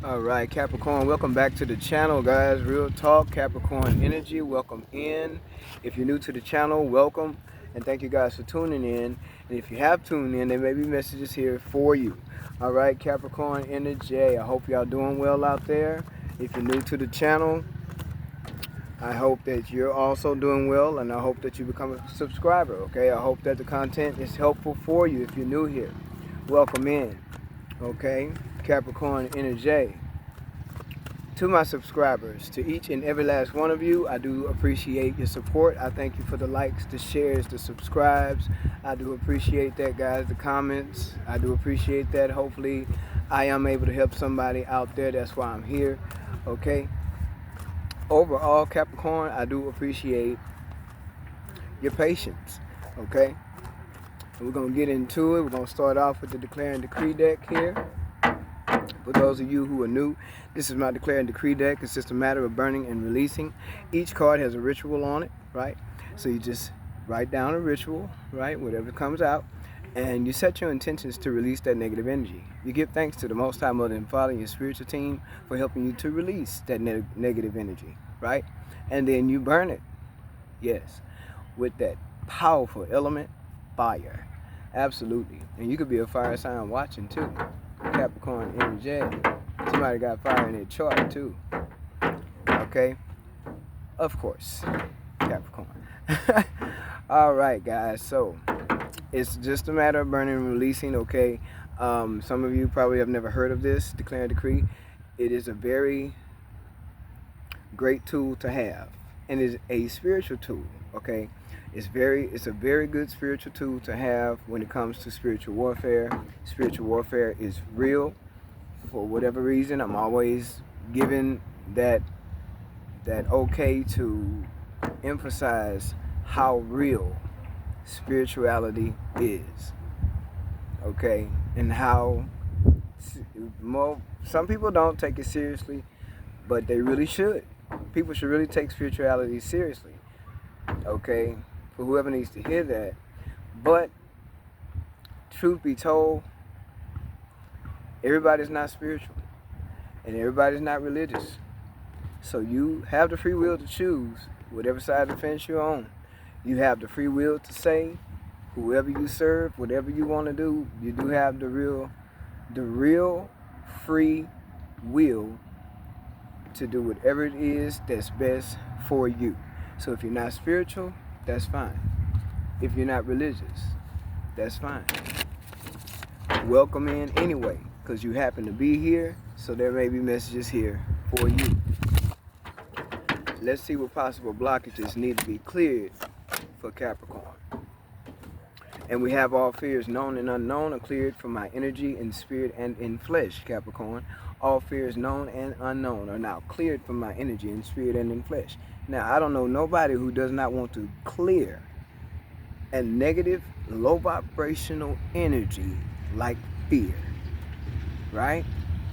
All right, Capricorn, welcome back to the channel, guys. Real talk, Capricorn energy, welcome in. If you're new to the channel, welcome, and thank you guys for tuning in. And if you have tuned in, there may be messages here for you. All right, Capricorn energy, I hope y'all doing well out there. If you're new to the channel, I hope that you're also doing well, and I hope that you become a subscriber, okay? I hope that the content is helpful for you if you're new here. Welcome in, okay? Capricorn energy. To my subscribers, to each and every last one of you, I do appreciate your support. I thank you for the likes, the shares, the subscribes. I do appreciate that, guys. The comments, I do appreciate that. Hopefully I am able to help somebody out there. That's why I'm here, okay? Overall, Capricorn, I do appreciate your patience, okay? And we're going to get into it. We're going to start off with the Declare and Decree deck here. For those of you who are new, this is my Declare and Decree deck. It's just a matter of burning and releasing. Each card has a ritual on it, right? So you just write down a ritual, right? Whatever comes out. And you set your intentions to release that negative energy. You give thanks to the Most High Mother and Father and your spiritual team for helping you to release that negative energy, right? And then you burn it, yes, with that powerful element, fire. Absolutely. And you could be a fire sign watching too. Capricorn energy. Somebody got fire in their chart too. Okay? Of course. Capricorn. Alright, guys. So, it's just a matter of burning and releasing, okay? Some of you probably have never heard of this, Declare and Decree. It is a very great tool to have. And it's a spiritual tool, okay? It's a very good spiritual tool to have when it comes to spiritual warfare. Spiritual warfare is real. For whatever reason, I'm always given that okay to emphasize how real spirituality is. Okay? And how some people don't take it seriously, but they really should. People should really take spirituality seriously. Okay? For whoever needs to hear that. But truth be told, everybody's not spiritual and everybody's not religious. So you have the free will to choose whatever side of the fence you're on. You have the free will to say whoever you serve, whatever you want to do. You do have the real free will to do whatever it is that's best for you. So if you're not spiritual, that's fine. If you're not religious, that's fine. Welcome in anyway, because you happen to be here, so there may be messages here for you. Let's see what possible blockages need to be cleared for Capricorn. And we have all fears known and unknown are cleared from my energy in spirit and in flesh, Capricorn. All fears known and unknown are now cleared from my energy in spirit and in flesh. Now, I don't know nobody who does not want to clear a negative, low vibrational energy like fear, right?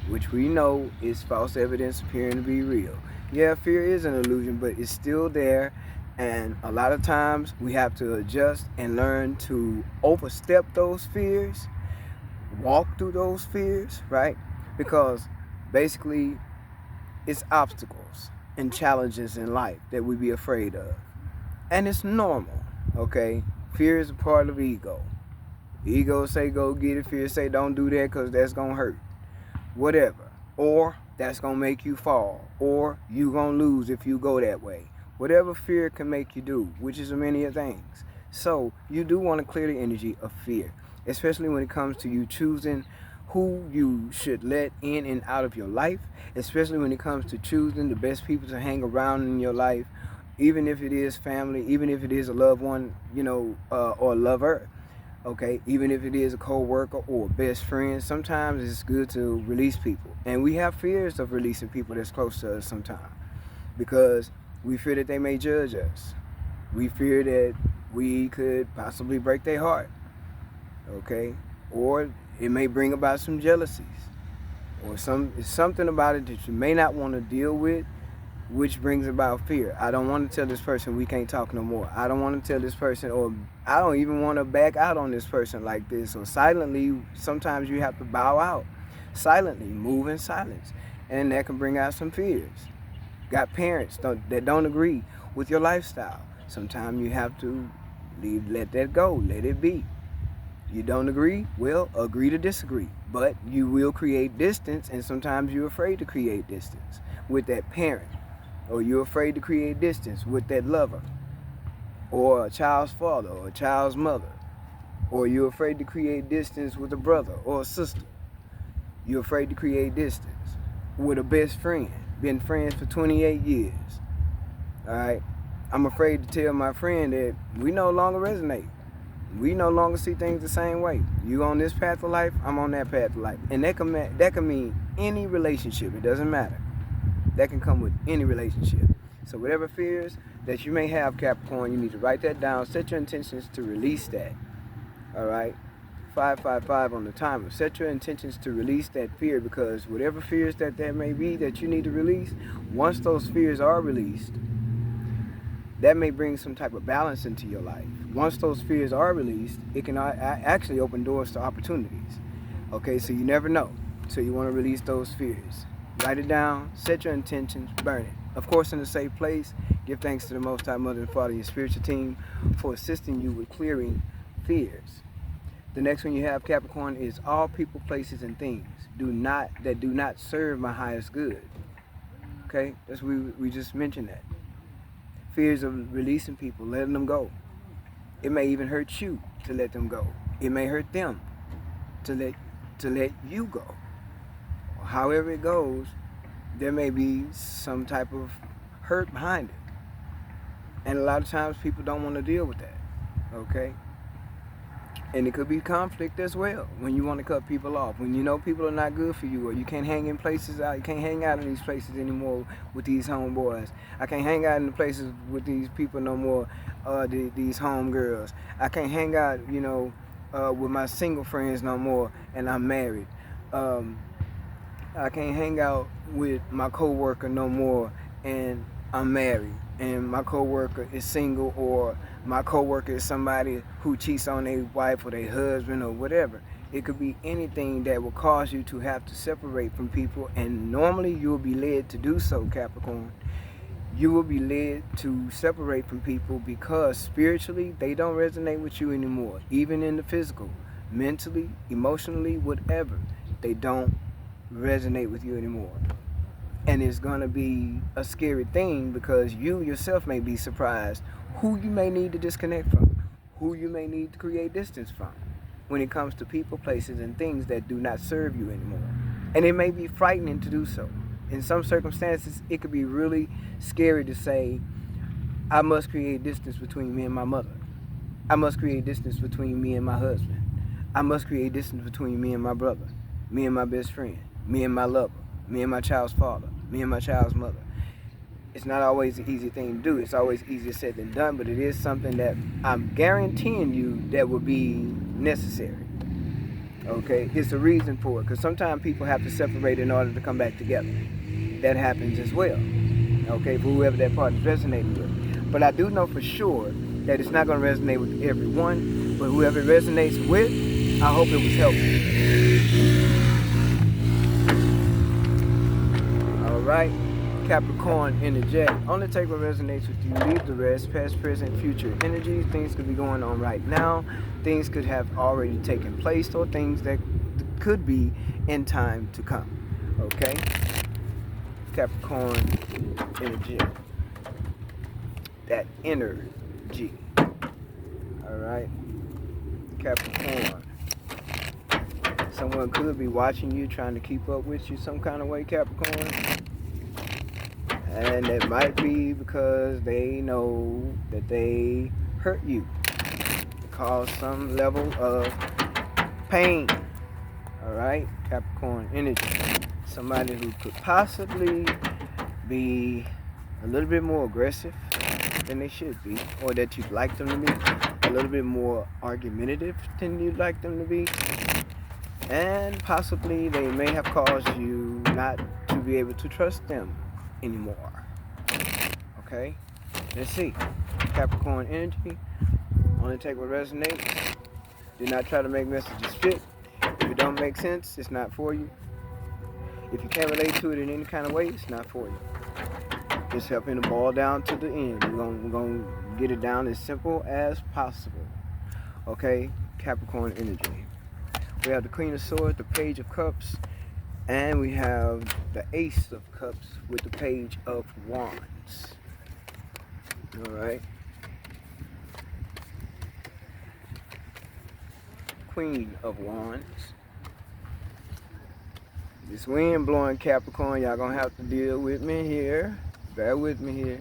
Which we know is false evidence appearing to be real. Yeah, fear is an illusion, but it's still there. And a lot of times we have to adjust and learn to overstep those fears, walk through those fears, right? Because basically it's obstacles and challenges in life that we be afraid of. And it's normal, okay? Fear is a part of ego. Ego say go get it, fear say don't do that because that's going to hurt. Whatever. Or that's going to make you fall. Or you going to lose if you go that way. Whatever fear can make you do, which is many things. So you do want to clear the energy of fear, especially when it comes to you choosing who you should let in and out of your life, especially when it comes to choosing the best people to hang around in your life, even if it is family, even if it is a loved one, or a lover, okay, even if it is a co-worker or a best friend. Sometimes it's good to release people. And we have fears of releasing people that's close to us sometimes because we fear that they may judge us. We fear that we could possibly break their heart, okay? Or it may bring about some jealousies or something about it that you may not want to deal with, which brings about fear. I don't want to tell this person we can't talk no more. I don't want to tell this person, or I don't even want to back out on this person like this. Or silently, sometimes you have to bow out silently, move in silence. And that can bring out some fears. Got parents that don't agree with your lifestyle. Sometimes you have to let that go, let it be. You don't agree? Well, agree to disagree. But you will create distance, and sometimes you're afraid to create distance with that parent, or you're afraid to create distance with that lover, or a child's father, or a child's mother, or you're afraid to create distance with a brother or a sister. You're afraid to create distance with a best friend, been friends for 28 years. All right? I'm afraid to tell my friend that we no longer resonate. We no longer see things the same way. You on this path of life, I'm on that path of life. And that can mean any relationship. It doesn't matter. That can come with any relationship. So whatever fears that you may have, Capricorn, you need to write that down. Set your intentions to release that. All right? 555 on the timer. Set your intentions to release that fear, because whatever fears that there may be that you need to release, once those fears are released, that may bring some type of balance into your life. Once those fears are released, it can actually open doors to opportunities. Okay, so you never know. So you want to release those fears. Write it down, set your intentions, burn it. Of course, in a safe place. Give thanks to the Most High Mother and Father, your spiritual team, for assisting you with clearing fears. The next one you have, Capricorn, is all people, places, and things that do not serve my highest good. Okay, we just mentioned that. Fears of releasing people, letting them go. It may even hurt you to let them go. It may hurt them to let you go. However it goes, there may be some type of hurt behind it. And a lot of times people don't want to deal with that. Okay? And it could be conflict as well when you want to cut people off. When you know people are not good for you, or you can't hang in places out. You can't hang out in these places anymore with these homeboys. I can't hang out in the places with these people no more, these homegirls. I can't hang out, with my single friends no more, and I'm married. I can't hang out with my coworker no more, and I'm married, and my coworker is single, or my coworker is somebody who cheats on their wife or their husband or whatever. It could be anything that will cause you to have to separate from people, and normally you will be led to do so, Capricorn. You will be led to separate from people because spiritually they don't resonate with you anymore, even in the physical, mentally, emotionally, whatever. They don't resonate with you anymore. And it's going to be a scary thing, because you yourself may be surprised who you may need to disconnect from, who you may need to create distance from when it comes to people, places, and things that do not serve you anymore. And it may be frightening to do so. In some circumstances, it could be really scary to say, I must create distance between me and my mother. I must create distance between me and my husband. I must create distance between me and my brother, me and my best friend, me and my lover, me and my child's father, me and my child's mother. It's not always an easy thing to do. It's always easier said than done, but it is something that I'm guaranteeing you that will be necessary. Okay? It's a reason for it, because sometimes people have to separate in order to come back together. That happens as well. Okay? For whoever that part is resonating with. But I do know for sure that it's not going to resonate with everyone, but whoever it resonates with, I hope it was helpful. All right? Capricorn energetic. Only take what resonates with you. Leave the rest. Past, present, future energies. Things could be going on right now. Things could have already taken place, or things that could be in time to come. Okay? Capricorn energy. That energy. Alright? Capricorn. Someone could be watching you, trying to keep up with you some kind of way, Capricorn. And it might be because they know that they hurt you, cause some level of pain. Alright, Capricorn energy. Somebody who could possibly be a little bit more aggressive than they should be, or that you'd like them to be, a little bit more argumentative than you'd like them to be, and possibly they may have caused you not to be able to trust them anymore. Okay, let's see. Capricorn energy. Only take what resonates. Do not try to make messages fit. If it don't make sense, it's not for you. If you can't relate to it in any kind of way, it's not for you. Just helping the ball down to the end. We're gonna get it down as simple as possible. Okay, Capricorn energy. We have the Queen of Swords, the Page of Cups, and we have the Ace of Cups with the Page of Wands. All right. Queen of Wands. This wind blowing, Capricorn, y'all gonna have to deal with me here. Bear with me here.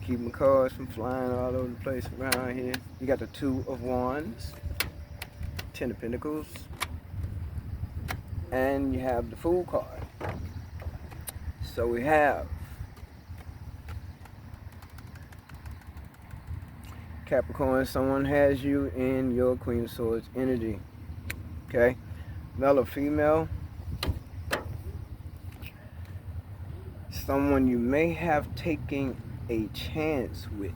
Keep my cards from flying all over the place around here. You got the Two of Wands, Ten of Pentacles, and you have the Fool card. So we have Capricorn, someone has you in your Queen of Swords energy. Okay? Male or female, someone you may have taken a chance with.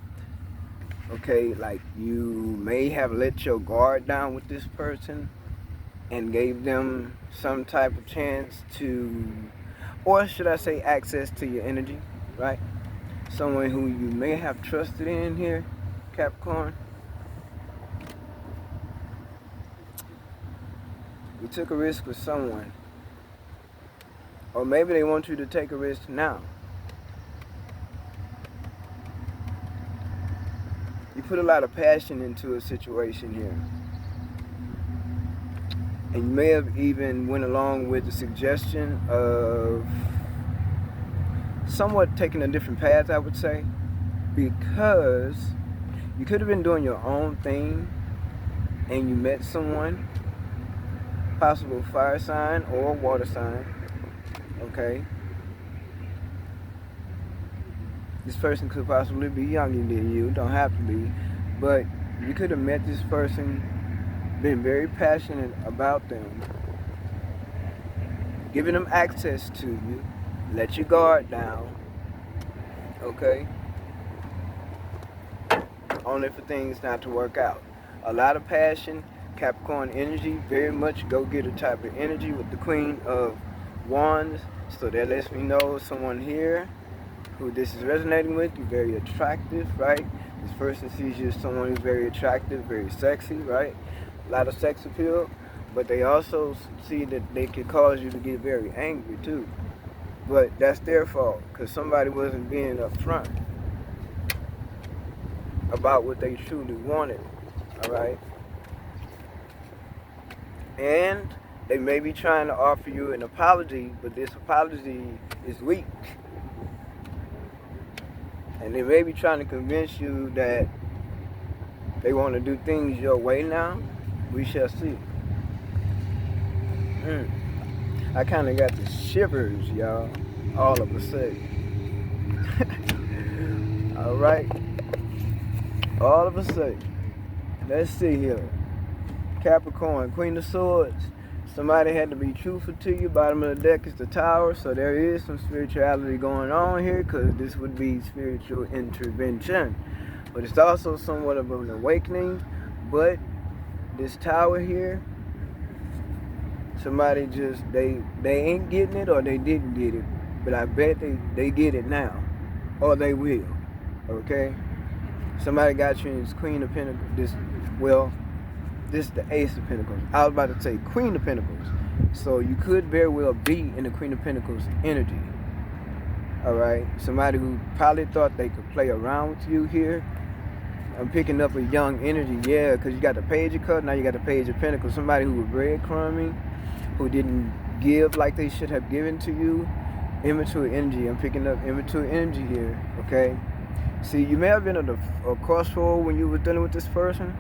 Okay, like you may have let your guard down with this person and gave them some type of chance to, or should I say access to your energy, right? Someone who you may have trusted in here, Capricorn. You took a risk with someone, or maybe they want you to take a risk now. You put a lot of passion into a situation here. And you may have even went along with the suggestion of somewhat taking a different path, I would say, because you could have been doing your own thing and you met someone, possible fire sign or water sign, okay? This person could possibly be younger than you, don't have to be, but you could have met this person, been very passionate about them, giving them access to you, let your guard down, okay? Only for things not to work out. A lot of passion, Capricorn energy, very much go-getter type of energy with the Queen of Wands. So that lets me know someone here who this is resonating with, you're very attractive, right? This person sees you as someone who's very attractive, very sexy, right? A lot of sex appeal, but they also see that they could cause you to get very angry too. But that's their fault, because somebody wasn't being upfront about what they truly wanted, all right? And they may be trying to offer you an apology, but this apology is weak. And they may be trying to convince you that they want to do things your way now. We shall see. I kind of got the shivers, y'all, all of a sudden. All right. All of a sudden. Let's see here. Capricorn, Queen of Swords. Somebody had to be truthful to you. Bottom of the deck is the Tower. So there is some spirituality going on here, because this would be spiritual intervention. But it's also somewhat of an awakening. But this Tower here, somebody just, they ain't getting it, or they didn't get it. But I bet they get it now. Or they will. Okay? Somebody got you in this Queen of Pentacles. This is the Ace of Pentacles. I was about to say Queen of Pentacles. So you could very well be in the Queen of Pentacles energy. Alright? Somebody who probably thought they could play around with you here. I'm picking up a young energy, yeah, because you got the Page of Cups, now you got the Page of Pentacles. Somebody who was breadcrumbing, who didn't give like they should have given to you. Immature energy. I'm picking up immature energy here, okay? See, you may have been at a crossroad when you were dealing with this person.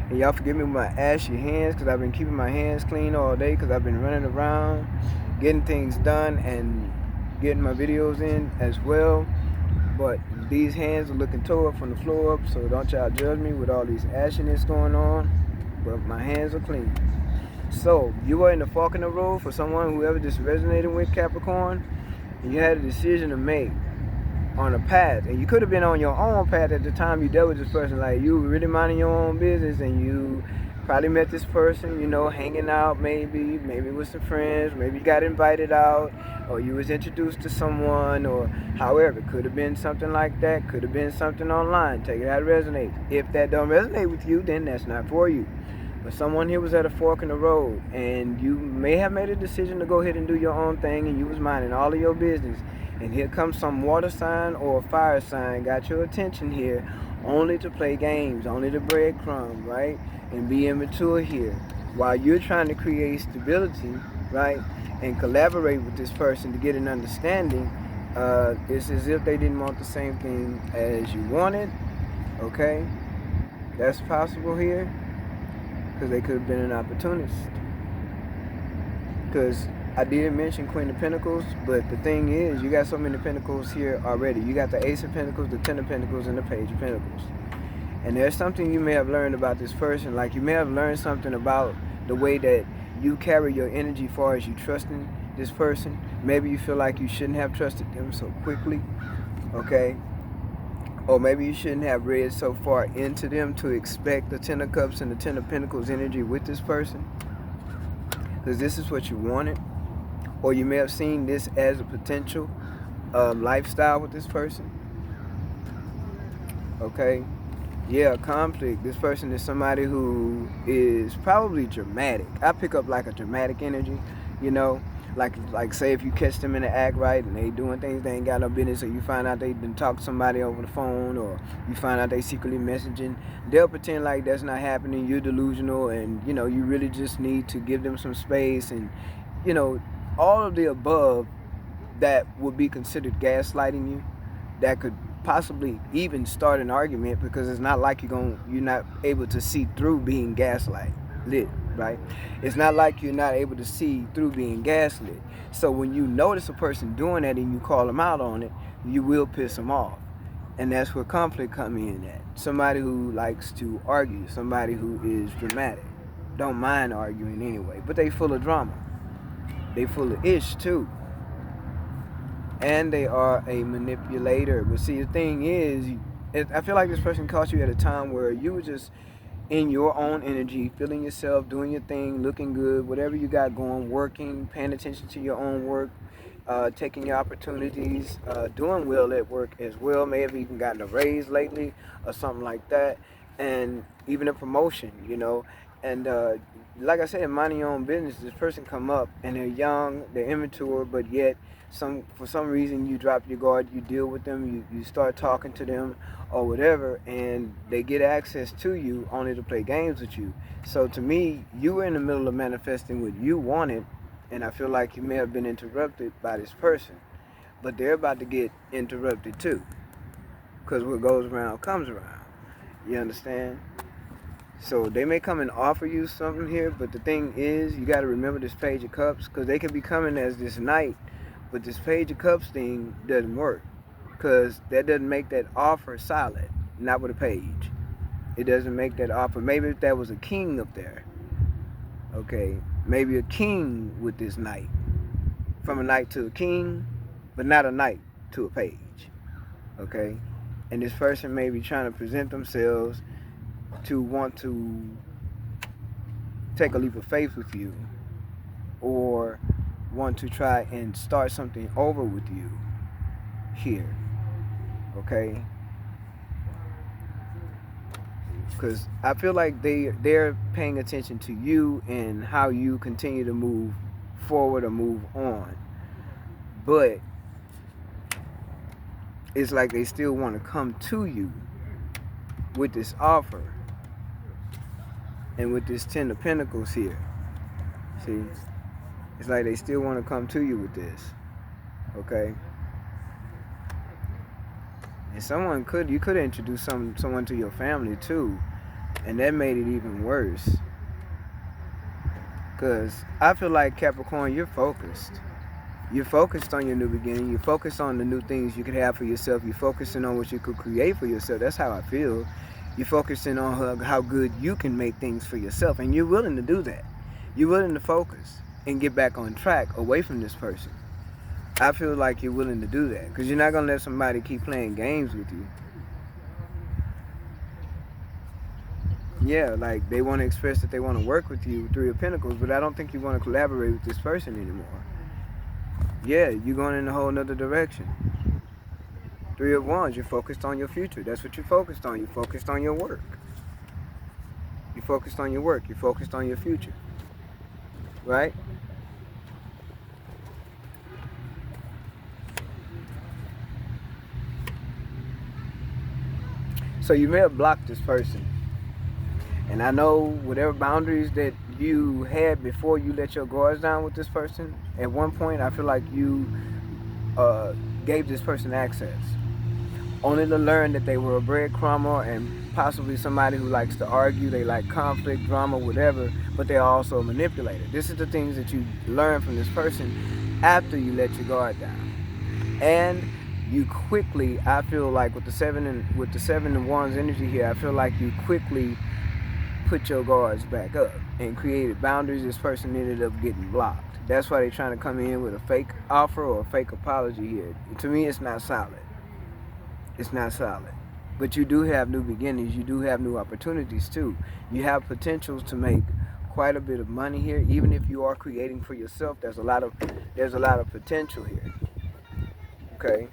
And y'all forgive me with my ashy hands, because I've been keeping my hands clean all day, because I've been running around, getting things done, and getting my videos in as well. But these hands are looking tore up from the floor up, so don't y'all judge me with all these ashiness going on. But my hands are clean. So, you were in the fork in the road for someone, whoever this resonated with, Capricorn, and you had a decision to make on a path, and you could have been on your own path at the time you dealt with this person. Like, you were really minding your own business, and you Probably met this person, you know, hanging out maybe with some friends, maybe you got invited out, or you was introduced to someone, or however. Could have been something like that, could have been something online. Take it how it resonates. If that don't resonate with you, then that's not for you. But someone here was at a fork in the road, and you may have made a decision to go ahead and do your own thing, and you was minding all of your business. And here comes some water sign or fire sign, got your attention here, only to play games, only to breadcrumb, right? And be immature here. While you're trying to create stability, right? And collaborate with this person to get an understanding, it's as if they didn't want the same thing as you wanted, okay? That's possible here, because they could have been an opportunist. Because I did mention Queen of Pentacles, but the thing is, you got so many Pentacles here already. You got the Ace of Pentacles, the Ten of Pentacles, and the Page of Pentacles. And there's something you may have learned about this person. Like you may have learned something about the way that you carry your energy as far as you trusting this person. Maybe you feel like you shouldn't have trusted them so quickly, okay? Or maybe you shouldn't have read so far into them to expect the Ten of Cups and the Ten of Pentacles energy with this person. Because this is what you wanted. Or you may have seen this as a potential lifestyle with this person. Okay? Yeah, conflict. This person is somebody who is probably dramatic. I pick up like a dramatic energy, you know? Like say if you catch them in the act, right, and they doing things they ain't got no business, or you find out they done talk to somebody over the phone, or you find out they secretly messaging, they'll pretend like that's not happening, you're delusional, and, you know, you really just need to give them some space, and, you know, all of the above that would be considered gaslighting you, that could possibly even start an argument, because it's not like you're not able to see through being gaslit, right? It's not like you're not able to see through being gaslit. So when you notice a person doing that and you call them out on it, you will piss them off. And that's where conflict come in at. Somebody who likes to argue, somebody who is dramatic, don't mind arguing anyway, but they full of drama. They full of ish too. And they are a manipulator. But see, the thing is, I feel like this person caught you at a time where you were just in your own energy, feeling yourself, doing your thing, looking good, whatever you got going, working, paying attention to your own work, taking your opportunities, doing well at work as well. May have even gotten a raise lately or something like that, and even a promotion, you know. And like I said, minding your own business, this person come up and they're young, they're immature, but yet for some reason you drop your guard, you deal with them, you start talking to them or whatever, and they get access to you only to play games with you. So to me, you were in the middle of manifesting what you wanted, and I feel like you may have been interrupted by this person, but they're about to get interrupted too, because what goes around comes around. You understand? So they may come and offer you something here, but the thing is, you got to remember this Page of Cups, because they could be coming as this knight, but this Page of Cups thing doesn't work, because that doesn't make that offer solid. Not with a page. It doesn't make that offer. Maybe if that was a king up there, okay, maybe a king with this knight, from a knight to a king, but not a knight to a page, okay? And this person may be trying to present themselves to want to take a leap of faith with you, or want to try and start something over with you here, okay? Because I feel like they're paying attention to you and how you continue to move forward or move on, but it's like they still want to come to you with this offer. And with this Ten of Pentacles here, see, it's like they still want to come to you with this, okay? And you could introduce someone to your family too, and that made it even worse. Because I feel like, Capricorn, you're focused. You're focused on your new beginning. You're focused on the new things you could have for yourself. You're focusing on what you could create for yourself. That's how I feel. You're focusing on how good you can make things for yourself. And you're willing to do that. You're willing to focus and get back on track away from this person. I feel like you're willing to do that, because you're not going to let somebody keep playing games with you. Yeah, like they want to express that they want to work with you, Three of Pentacles, but I don't think you want to collaborate with this person anymore. Yeah, you're going in a whole nother direction. Three of Wands, you're focused on your future. That's what you're focused on. You're focused on your work. You're focused on your work. You're focused on your future. Right? So you may have blocked this person. And I know whatever boundaries that you had before you let your guards down with this person, at one point I feel like you gave this person access. Only to learn that they were a breadcrumber and possibly somebody who likes to argue, they like conflict, drama, whatever, but they're also a manipulator. This is the things that you learn from this person after you let your guard down. And you quickly, I feel like with the seven of Wands energy here, I feel like you quickly put your guards back up and created boundaries. This person ended up getting blocked. That's why they're trying to come in with a fake offer or a fake apology here. To me, it's not solid. It's not solid. But you do have new beginnings. You do have new opportunities too. You have potentials to make quite a bit of money here. Even if you are creating for yourself, there's a lot of potential here. Okay.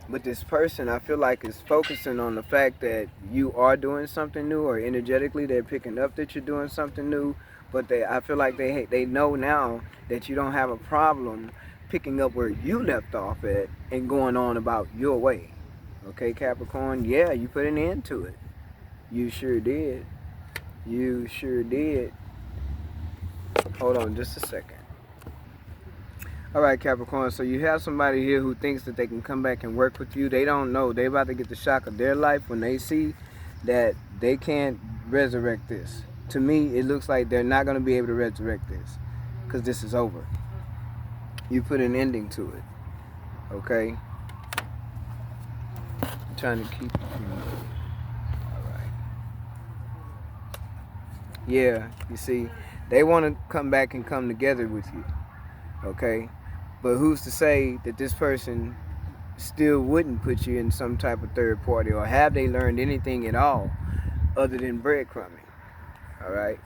But this person, I feel like, is focusing on the fact that you are doing something new, or energetically they're picking up that you're doing something new. But I feel like they know now that you don't have a problem picking up where you left off at and going on about your way. Okay, Capricorn? Yeah, you put an end to it. You sure did. You sure did. Hold on just a second. All right, Capricorn, so you have somebody here who thinks that they can come back and work with you. They don't know. They're about to get the shock of their life when they see that they can't resurrect this. To me, it looks like they're not going to be able to resurrect this because this is over. You put an ending to it, okay? I'm trying to keep you. All right. Yeah, you see, they want to come back and come together with you, okay? But who's to say that this person still wouldn't put you in some type of third party, or have they learned anything at all other than breadcrumbing? All right.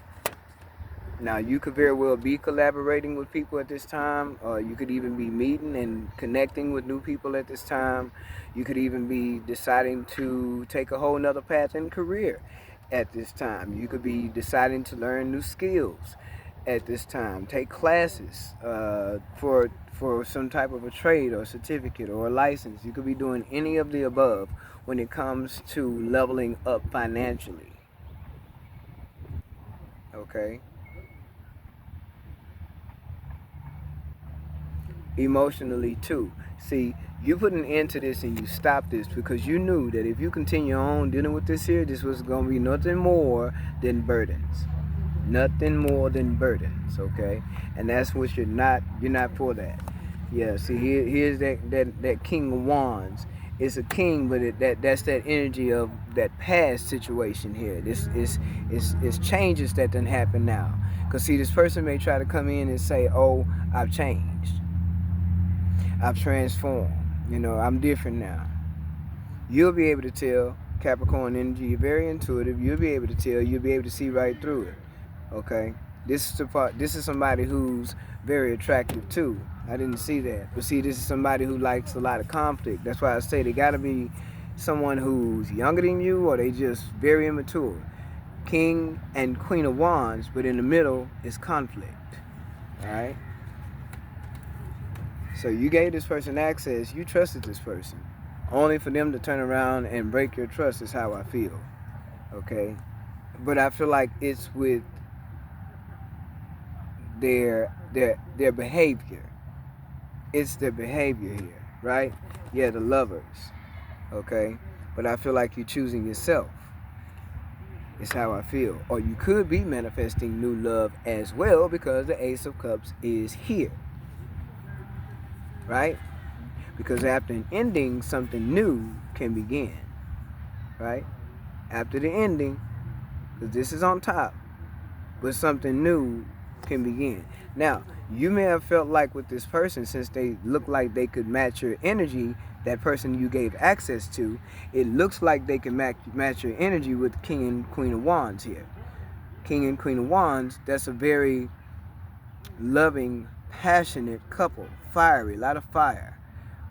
Now, you could very well be collaborating with people at this time. You could even be meeting and connecting with new people at this time. You could even be deciding to take a whole nother path in career at this time. You could be deciding to learn new skills at this time. Take classes for some type of a trade or certificate or a license. You could be doing any of the above when it comes to leveling up financially. Okay? Emotionally too. See, you put an end to this and you stopped this because you knew that if you continue on dealing with this here, this was going to be nothing more than burdens. Nothing more than burdens, okay? And that's what you're not for that. Yeah, see, here's that King of Wands. It's a king, but that's that energy of that past situation here. This is changes that done happen now. Because see, this person may try to come in and say, oh, I've changed. I've transformed. You know, I'm different now. You'll be able to tell, Capricorn energy, you're very intuitive. You'll be able to tell, you'll be able to see right through it. Okay? This is somebody who's very attractive too. I didn't see that. But see, this is somebody who likes a lot of conflict. That's why I say they gotta be someone who's younger than you, or they just very immature. King and Queen of Wands, but in the middle is conflict. Alright? So you gave this person access, you trusted this person. Only for them to turn around and break your trust is how I feel. Okay? But I feel like it's with their behavior. It's their behavior here, right? Yeah, the lovers. Okay? But I feel like you're choosing yourself. It's how I feel. Or you could be manifesting new love as well because the Ace of Cups is here. Right? Because after an ending, something new can begin. Right? After the ending, because this is on top, but something new can begin. Now, you may have felt like with this person, since they look like they could match your energy, that person you gave access to, it looks like they can match your energy with King and Queen of Wands here. King and Queen of Wands, that's a very loving, passionate couple. Fiery, a lot of fire,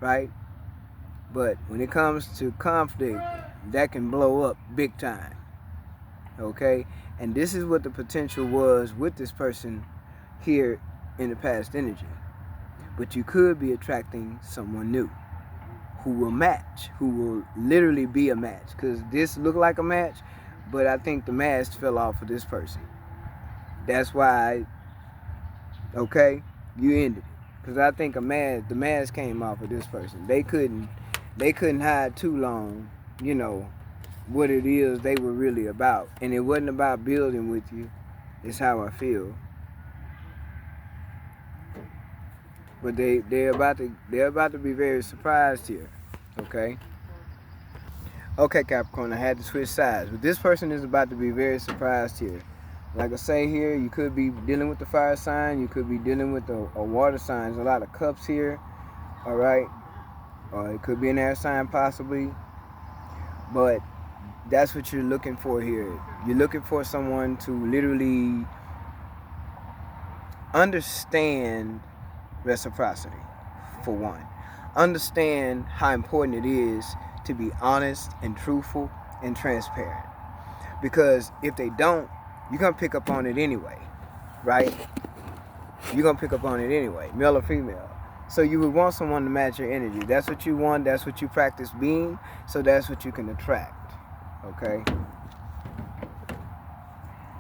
right? But when it comes to conflict, that can blow up big time. Okay? And this is what the potential was with this person here in the past energy. But you could be attracting someone new who will match, who will literally be a match. Because this looked like a match, but I think the mask fell off of this person. That's why, okay, you ended it. Because I think the mask came off of this person. They couldn't hide too long, you know, what it is they were really about. And it wasn't about building with you. It's how I feel. But they're about to be very surprised here. Okay? Okay, Capricorn, I had to switch sides. But this person is about to be very surprised here. Like I say here, you could be dealing with the fire sign. You could be dealing with a water sign. There's a lot of cups here. Alright? Or it could be an air sign possibly. But that's what you're looking for here. You're looking for someone to literally understand reciprocity, for one. Understand how important it is to be honest and truthful and transparent. Because if they don't, you're going to pick up on it anyway, right? You're going to pick up on it anyway, male or female. So you would want someone to match your energy. That's what you want. That's what you practice being. So that's what you can attract, okay?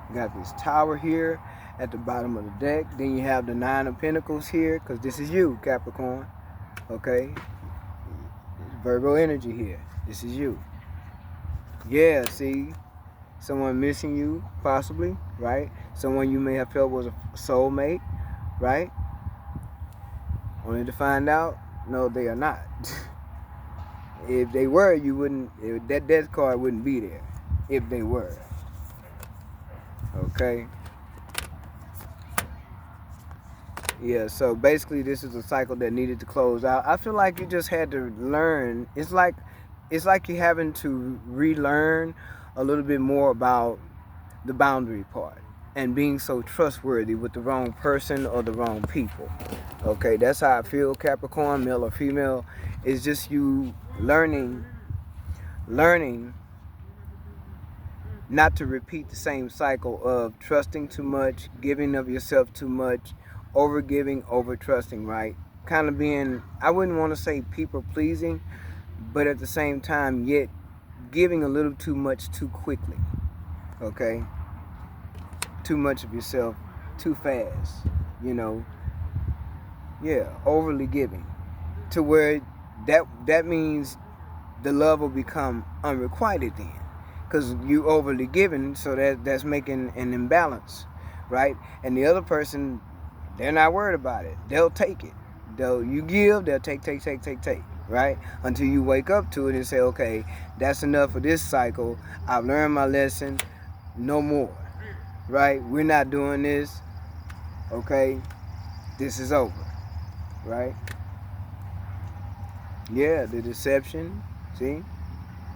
You got this tower here at the bottom of the deck. Then you have the 9 of Pentacles here, because this is you, Capricorn. Okay? Virgo energy here. This is you. Yeah, see? Someone missing you, possibly, right? Someone you may have felt was a soulmate, right? Only to find out, no, they are not. If they were, you wouldn't, that death card wouldn't be there. If they were. Okay? Yeah, so basically this is a cycle that needed to close out. I feel like you just had to learn. It's like you're having to relearn a little bit more about the boundary part and being so trustworthy with the wrong person or the wrong people. Okay, that's how I feel, Capricorn, male or female. It's just you learning not to repeat the same cycle of trusting too much, giving of yourself too much, over giving, over trusting, right? Kind of being, I wouldn't want to say people pleasing, but at the same time, yet giving a little too much too quickly, okay? Too much of yourself too fast, you know? Yeah, overly giving, to where that means the love will become unrequited then, because you overly giving, so that's making an imbalance, right? And the other person, they're not worried about it. They'll take it. You give, they'll take, right? Until you wake up to it and say, okay, that's enough for this cycle. I've learned my lesson. No more, right? We're not doing this, okay? This is over, right? Yeah, the deception, see?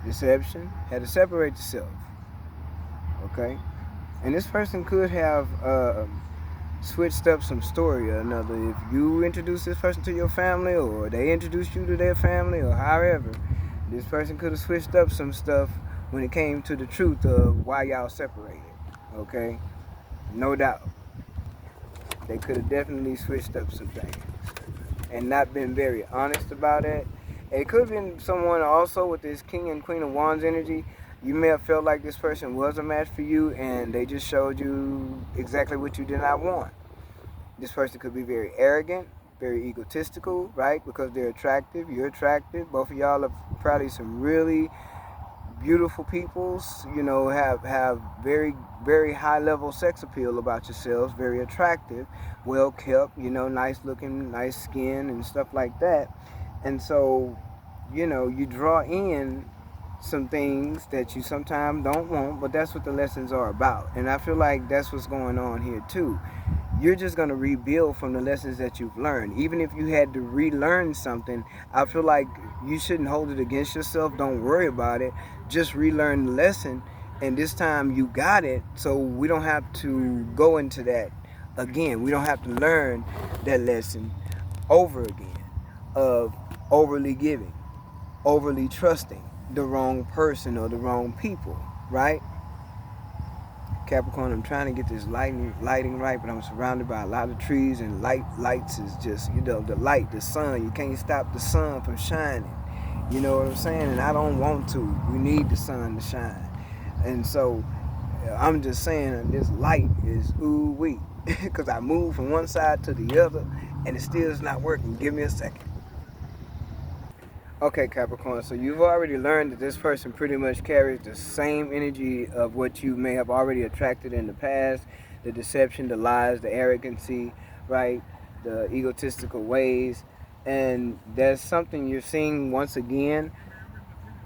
Deception, had to separate yourself, okay? And this person could have switched up some story or another. If you introduce this person to your family, or they introduce you to their family, or however, this person could have switched up some stuff when it came to the truth of why y'all separated, okay? No doubt. They could have definitely switched up some things and not been very honest about it. It could have been someone also with this King and Queen of Wands energy. You may have felt like this person was a match for you, and they just showed you exactly what you did not want. This person could be very arrogant, very egotistical, right? Because they're attractive, you're attractive. Both of y'all are probably some really beautiful peoples, you know, have very, very high level sex appeal about yourselves, very attractive, well kept, you know, nice looking, nice skin and stuff like that. And so, you know, you draw in some things that you sometimes don't want, but that's what the lessons are about. And I feel like that's what's going on here too. you're just going to rebuild from the lessons that you've learned. Even if you had to relearn something, I feel like you shouldn't hold it against yourself. Don't worry about it. Just relearn the lesson, and this time you got it, so we don't have to go into that again. We don't have to learn that lesson over again of overly giving, overly trusting the wrong person or the wrong people, right? Capricorn, I'm trying to get this lighting right, but I'm surrounded by a lot of trees, and lights is just, the light, the sun. You can't stop the sun from shining. You know what I'm saying? And I don't want to. We need the sun to shine. And so I'm just saying this light is ooh-wee. Because I moved from one side to the other, and it still is not working. Give me a second. Okay, Capricorn, so you've already learned that this person pretty much carries the same energy of what you may have already attracted in the past, the deception, the lies, the arrogancy, right, the egotistical ways, and there's something you're seeing once again.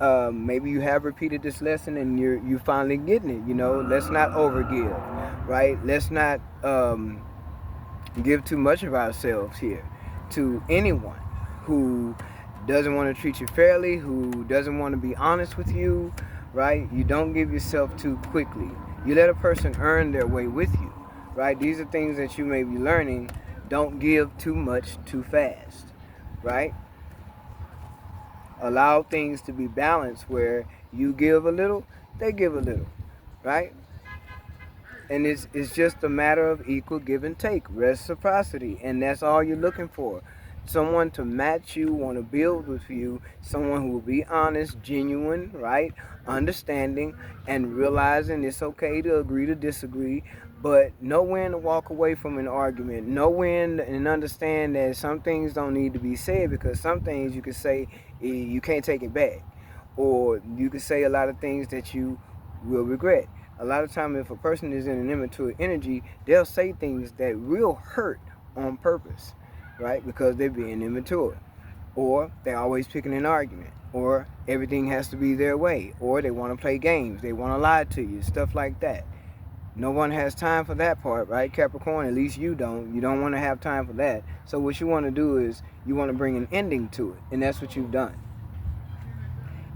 Maybe you have repeated this lesson and you finally getting it. Let's not overgive, right? Let's not give too much of ourselves here to anyone who doesn't want to treat you fairly, who doesn't want to be honest with you, right? You don't give yourself too quickly. You let a person earn their way with you, right? These are things that you may be learning. Don't give too much too fast, right? Allow things to be balanced where you give a little, they give a little, right? And it's just a matter of equal give and take, reciprocity, and that's all you're looking for. Someone to match you, want to build with you, someone who will be honest, genuine, right? Understanding, and realizing it's okay to agree to disagree, but know when to walk away from an argument. Know when and understand that some things don't need to be said, because some things you can say, you can't take it back. Or you can say a lot of things that you will regret. A lot of time, if a person is in an immature energy, they'll say things that will hurt on purpose, right? Because they're being immature. Or they're always picking an argument. Or everything has to be their way. Or they want to play games. They want to lie to you. Stuff like that. No one has time for that part, right, Capricorn? At least you don't. You don't want to have time for that. So what you want to do is you want to bring an ending to it. And that's what you've done.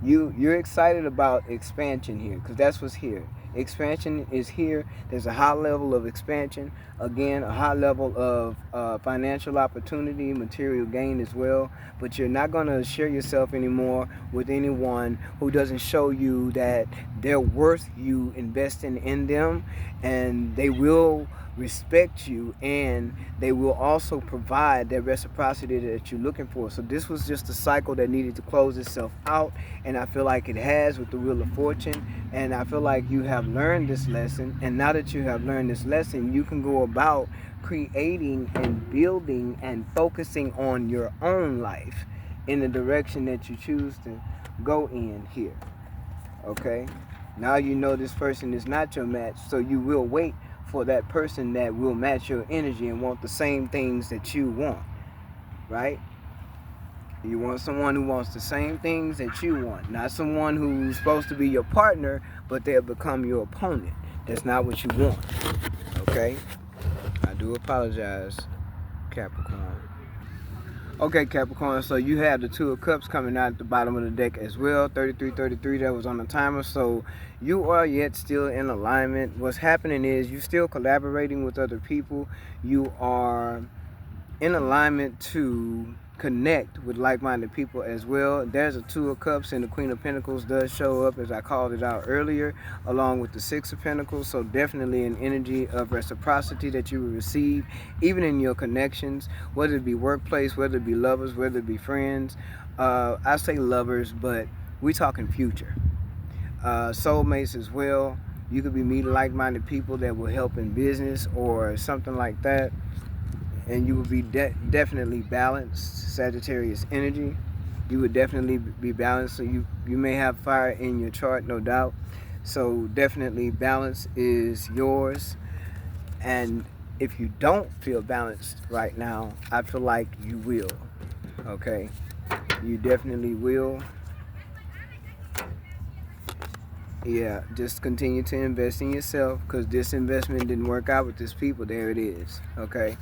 You're excited about expansion here, because that's what's here. Expansion is here. There's a high level of expansion. Again, a high level of financial opportunity, material gain as well. But you're not going to share yourself anymore with anyone who doesn't show you that they're worth you investing in them, and they will respect you, and they will also provide that reciprocity that you're looking for. So this was just a cycle that needed to close itself out, and I feel like it has with the Wheel of Fortune. And I feel like you have learned this lesson, and now that you have learned this lesson, you can go about creating and building and focusing on your own life in the direction that you choose to go in here. Okay, now you know this person is not your match, so you will wait for that person that will match your energy and want the same things that you want, right? You want someone who wants the same things that you want, not someone who's supposed to be your partner, but they'll become your opponent. That's not what you want, okay? I do apologize, Capricorn. Okay, Capricorn, so you have the Two of Cups coming out at the bottom of the deck as well. 3333, that was on the timer. So you are yet still in alignment. What's happening is you're still collaborating with other people. You are in alignment to connect with like-minded people as well. There's a Two of Cups, and the Queen of Pentacles does show up, as I called it out earlier, along with the Six of Pentacles. So definitely an energy of reciprocity that you will receive, even in your connections, whether it be workplace, whether it be lovers, whether it be friends. I say lovers, but we're talking future. Soulmates as well. You could be meeting like-minded people that will help in business or something like that. And you will be definitely balanced, Sagittarius energy. You would definitely be balanced. So you may have fire in your chart, no doubt. So definitely balance is yours. And if you don't feel balanced right now, I feel like you will. Okay? You definitely will. Yeah, just continue to invest in yourself, because this investment didn't work out with these people. There it is. Okay.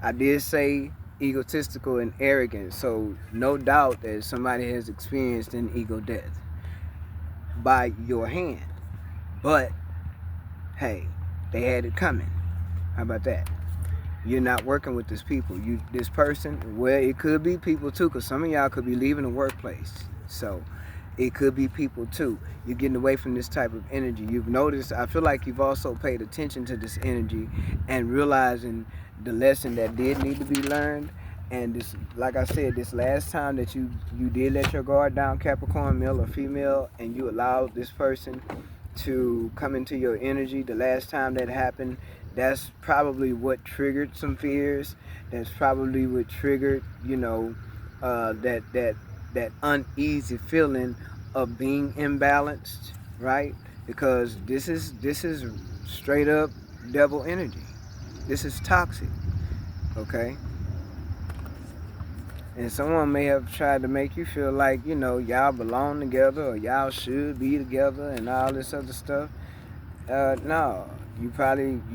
I did say egotistical and arrogant, so no doubt that somebody has experienced an ego death by your hand. But hey, they had it coming. How about that? You're not working with this people. This person, well, it could be people too, because some of y'all could be leaving the workplace. So it could be people too. You're getting away from this type of energy. You've noticed, I feel like you've also paid attention to this energy and realizing the lesson that did need to be learned. And this, like I said, this last time that you did let your guard down, Capricorn, male or female, and you allowed this person to come into your energy, the last time that happened, that's probably what triggered some fears. That's probably what triggered, that uneasy feeling of being imbalanced, right? Because this is straight up devil energy. This is toxic, okay? And someone may have tried to make you feel like, y'all belong together or y'all should be together and all this other stuff. No, you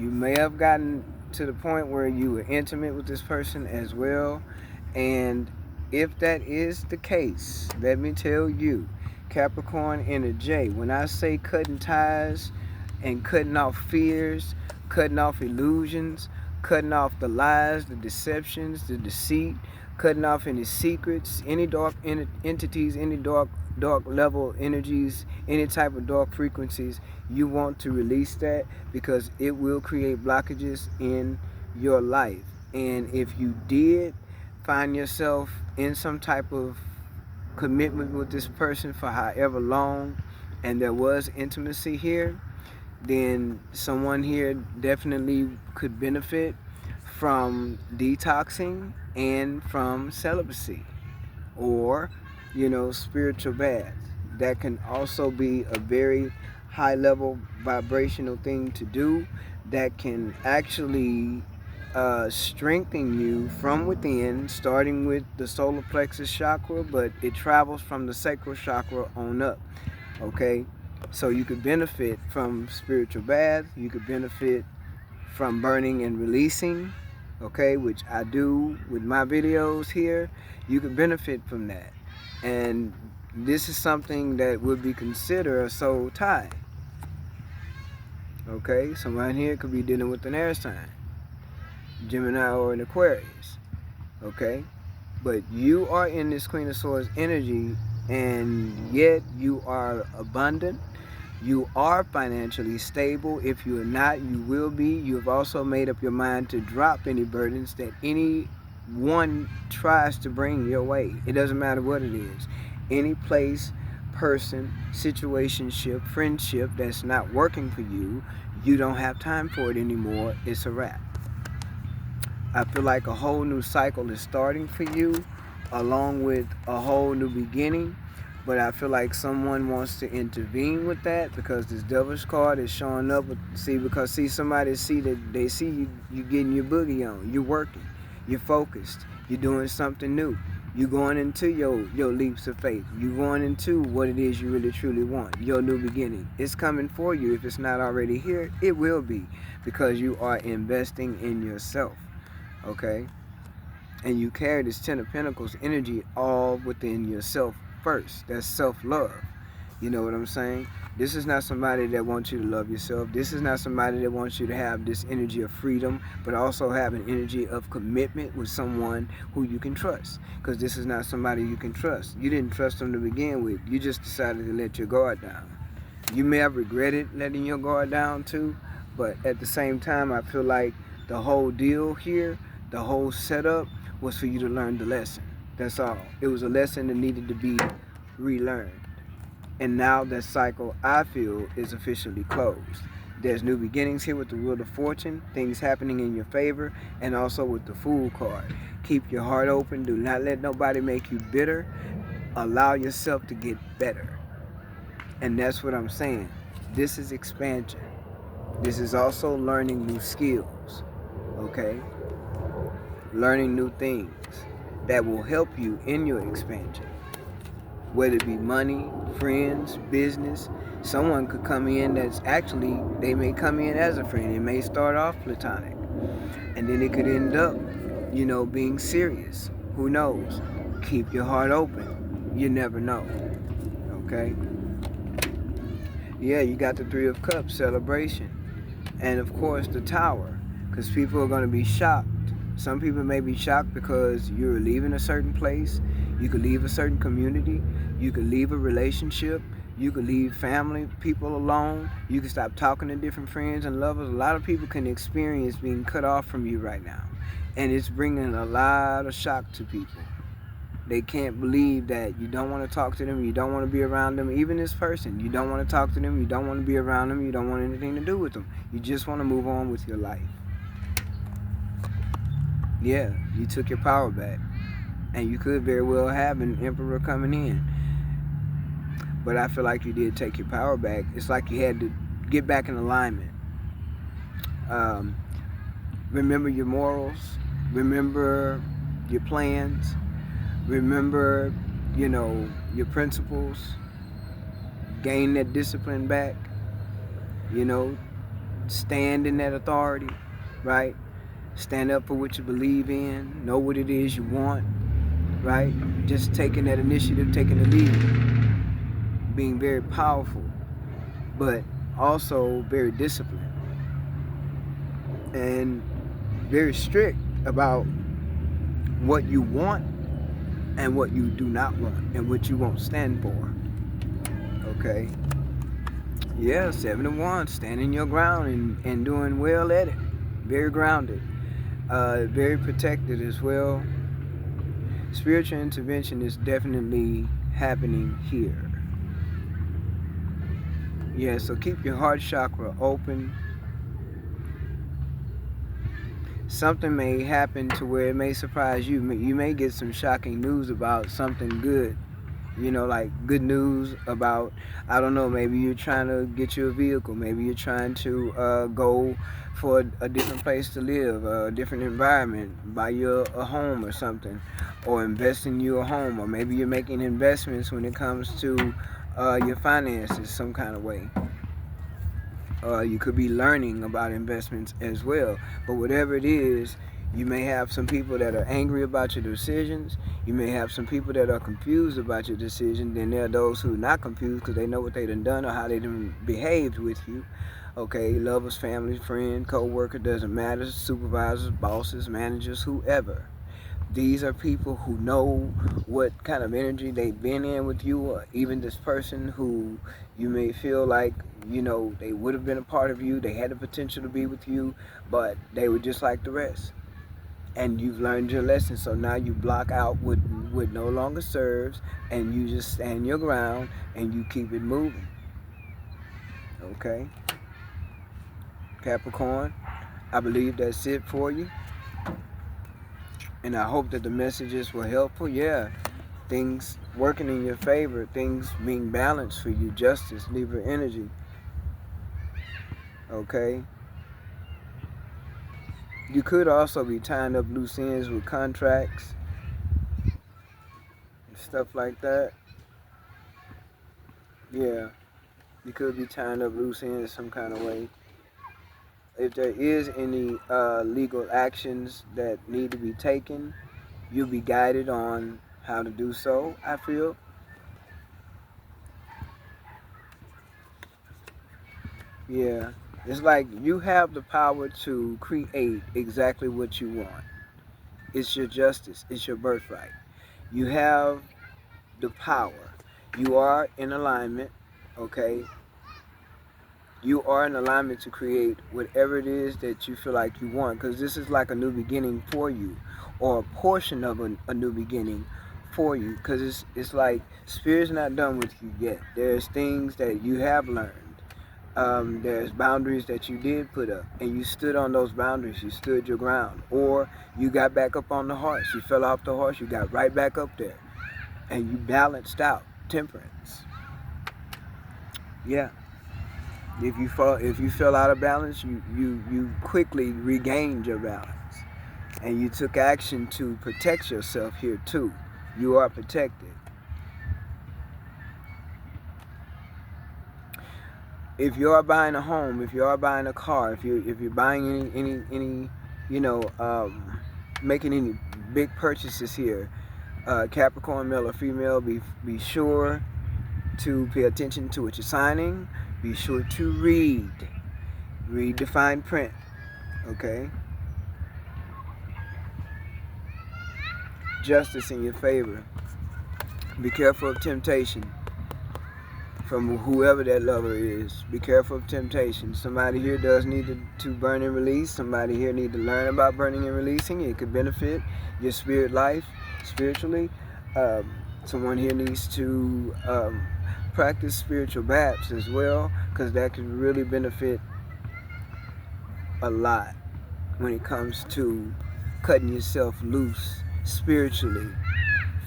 may have gotten to the point where you were intimate with this person as well. And if that is the case, let me tell you, Capricorn energy, when I say cutting ties and cutting off fears, cutting off illusions, cutting off the lies, the deceptions, the deceit, cutting off any secrets, any dark entities, any dark level energies, any type of dark frequencies, you want to release that, because it will create blockages in your life. And if you did find yourself in some type of commitment with this person for however long, and there was intimacy here, then someone here definitely could benefit from detoxing and from celibacy, or spiritual bath. That can also be a very high level vibrational thing to do, that can actually strengthen you from within, starting with the solar plexus chakra, but it travels from the sacral chakra on up. Okay, so you could benefit from spiritual bath, you could benefit from burning and releasing, okay, which I do with my videos here. You could benefit from that. And this is something that would be considered a soul tie. Okay, someone here could be dealing with an air sign, Gemini or an Aquarius. Okay, but you are in this Queen of Swords energy, and yet you are abundant. You are financially stable. If you are not, you will be. You have also made up your mind to drop any burdens that anyone tries to bring your way. It doesn't matter what it is. Any place, person, situationship, friendship that's not working for you, you don't have time for it anymore. It's a wrap. I feel like a whole new cycle is starting for you, along with a whole new beginning. But I feel like someone wants to intervene with that, because this Devil's card is showing up. Because somebody see that they see you getting your boogie on. You're working. You're focused. You're doing something new. You're going into your leaps of faith. You're going into what it is you really truly want. Your new beginning. It's coming for you. If it's not already here, it will be, because you are investing in yourself. Okay? And you carry this Ten of Pentacles energy all within yourself first. That's self-love. You know what I'm saying? This is not somebody that wants you to love yourself. This is not somebody that wants you to have this energy of freedom, but also have an energy of commitment with someone who you can trust. Because this is not somebody you can trust. You didn't trust them to begin with. You just decided to let your guard down. You may have regretted letting your guard down too, but at the same time, I feel like the whole deal here, the whole setup, was for you to learn the lesson. That's all. It was a lesson that needed to be relearned. And now that cycle, I feel, is officially closed. There's new beginnings here with the Wheel of Fortune, things happening in your favor, and also with the Fool card. Keep your heart open. Do not let nobody make you bitter. Allow yourself to get better. And that's what I'm saying. This is expansion. This is also learning new skills. Okay? Learning new things that will help you in your expansion. whether it be money, friends, business. Someone could come in that's actually, they may come in as a friend. It may start off platonic, and then it could end up, being serious. Who knows? Keep your heart open. You never know. Okay? Yeah, you got the Three of Cups, celebration. And of course, the Tower, because people are going to be shocked. Some people may be shocked because you're leaving a certain place. You could leave a certain community. You could leave a relationship. You could leave family, people alone. You can stop talking to different friends and lovers. A lot of people can experience being cut off from you right now. And it's bringing a lot of shock to people. They can't believe that you don't want to talk to them, you don't want to be around them. Even this person, you don't want to talk to them, you don't want to be around them, you don't want anything to do with them. You just want to move on with your life. Yeah, you took your power back. And you could very well have an emperor coming in. But I feel like you did take your power back. It's like you had to get back in alignment. Remember your morals. Remember your plans. Remember, your principles. Gain that discipline back. Stand in that authority, right? Stand up for what you believe in. Know what it is you want, right? Just taking that initiative, taking the lead. Being very powerful, but also very disciplined. And very strict about what you want and what you do not want and what you won't stand for. Okay? Yeah, 7 of Wands, standing your ground and doing well at it. Very grounded. Very protected as well. Spiritual intervention is definitely happening here. Yeah, so keep your heart chakra open. Something may happen to where it may surprise you. You may get some shocking news about something good. Like good news about, I don't know, maybe you're trying to get you a vehicle. Maybe you're trying to go for a different place to live, a different environment, buy you a home or something, or invest in you a home. Or maybe you're making investments when it comes to your finances some kind of way. You could be learning about investments as well. But whatever it is, you may have some people that are angry about your decisions. You may have some people that are confused about your decision. Then there are those who are not confused because they know what they done or how they done behaved with you. Okay, lovers, family, friend, co-worker, doesn't matter. Supervisors, bosses, managers, whoever. These are people who know what kind of energy they've been in with you, or even this person who you may feel like, they would have been a part of you, they had the potential to be with you, but they were just like the rest. And you've learned your lesson, so now you block out what no longer serves, and you just stand your ground, and you keep it moving. Okay? Capricorn, I believe that's it for you. And I hope that the messages were helpful. Yeah, things working in your favor, things being balanced for you, justice, Libra energy. Okay? You could also be tying up loose ends with contracts and stuff like that. Yeah, you could be tying up loose ends some kind of way. If there is any legal actions that need to be taken, you'll be guided on how to do so, I feel. Yeah, it's like you have the power to create exactly what you want. It's your justice. It's your birthright. You have the power. You are in alignment, okay? You are in alignment to create whatever it is that you feel like you want, because this is like a new beginning for you, or a portion of a new beginning for you, because it's like Spirit's not done with you yet. There's things that you have learned. There's boundaries that you did put up, and you stood on those boundaries. You stood your ground, or you got back up on the horse. You fell off the horse, you got right back up there, and you balanced out. Temperance. Yeah. If you fell out of balance, you quickly regained your balance, and you took action to protect yourself here too. You are protected. if you are buying a home, if you are buying a car, if you're buying any making any big purchases here, Capricorn, male or female, be sure to pay attention to what you're signing. Be sure to read the fine print. Okay. Justice in your favor. Be careful of temptation from whoever that lover is. Be careful of temptation. Somebody here does need to burn and release. Somebody here need to learn about burning and releasing. It could benefit your spirit life spiritually. Someone here needs to practice spiritual baths as well, because that can really benefit a lot when it comes to cutting yourself loose spiritually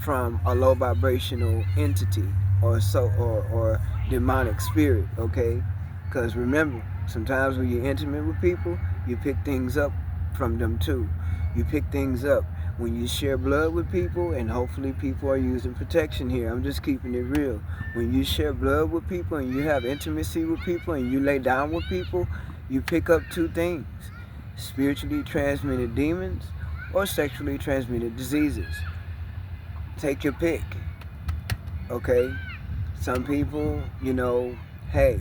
from a low vibrational entity or demonic spirit, okay? Because remember, sometimes when you're intimate with people, you pick things up from them too. You pick things up when you share blood with people, and hopefully people are using protection here. I'm just keeping it real. When you share blood with people and you have intimacy with people and you lay down with people, you pick up two things: spiritually transmitted demons or sexually transmitted diseases. Take your pick, okay? Some people, hey,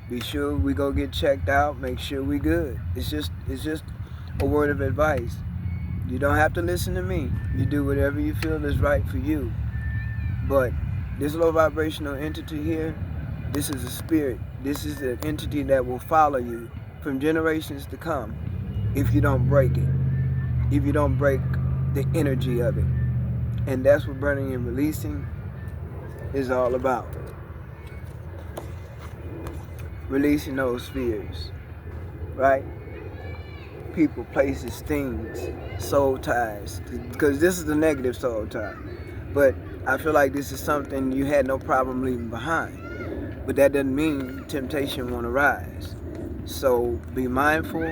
be sure we go get checked out, make sure we good. It's just a word of advice. You don't have to listen to me. You do whatever you feel is right for you. But this low vibrational entity here, this is a spirit. This is an entity that will follow you from generations to come if you don't break it. If you don't break the energy of it. And that's what burning and releasing is all about. Releasing those fears, right? People, places, things, soul ties. Because this is the negative soul tie. But I feel like this is something you had no problem leaving behind. But that doesn't mean temptation won't arise. So be mindful,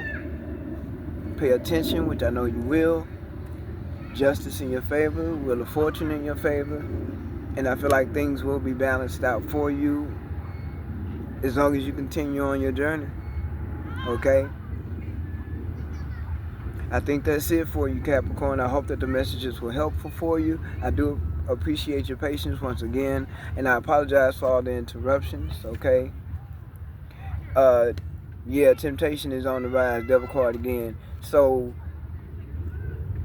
pay attention, which I know you will. Justice in your favor, wheel of fortune in your favor. And I feel like things will be balanced out for you as long as you continue on your journey. Okay? I think that's it for you, Capricorn. I hope that the messages were helpful for you. I do appreciate your patience once again, and I apologize for all the interruptions, okay? Yeah, temptation is on the rise, devil card again. So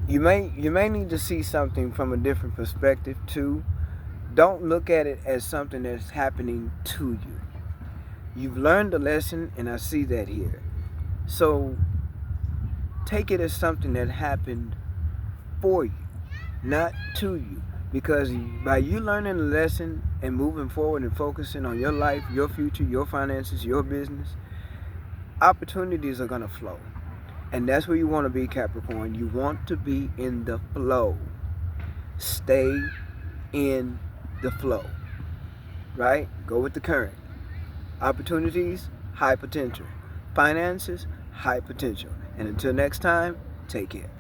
you may need to see something from a different perspective too. Don't look at it as something that's happening to you. You've learned the lesson, and I see that here. So take it as something that happened for you, not to you. Because by you learning the lesson and moving forward and focusing on your life, your future, your finances, your business, opportunities are going to flow. And that's where you want to be, Capricorn. You want to be in the flow. Stay in the flow, right? Go with the current. Opportunities, high potential. Finances, high potential. And until next time, take care.